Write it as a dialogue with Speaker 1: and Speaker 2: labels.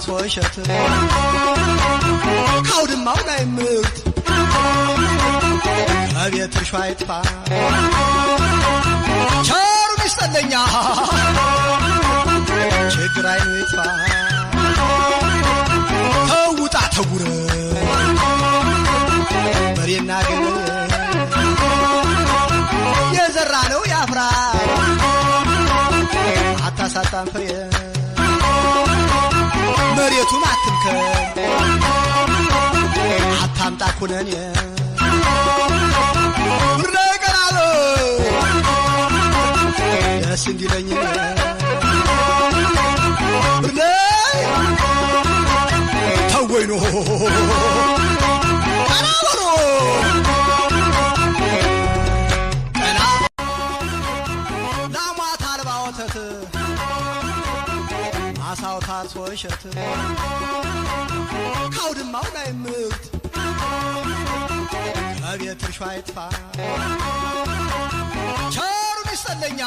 Speaker 1: ታርሶ እሸት ካውድማው ላይ ምርት ከቤት እርሾ አይጥፋ ቸሩ ይስጠለኛ ችግር አይኑ ይጥፋ ተውጣ ተጉረ በሬና ገበሬ የዘራ ነው ያፍራ አታሳጣን ፍሬ መሬቱን አትምከን አታምጣ ኩነኔ ብረቀራሎ ደስ እንዲለኝ ብርለይ ተወይኖ ቀናበሮ ቀና ላሟት አልባ ወተት ማሳው ታርሶ እሸት ካውድማው ላይ ምርት ከቤት እርሾ አይጥፋ ቸሩ ይስጠለኛ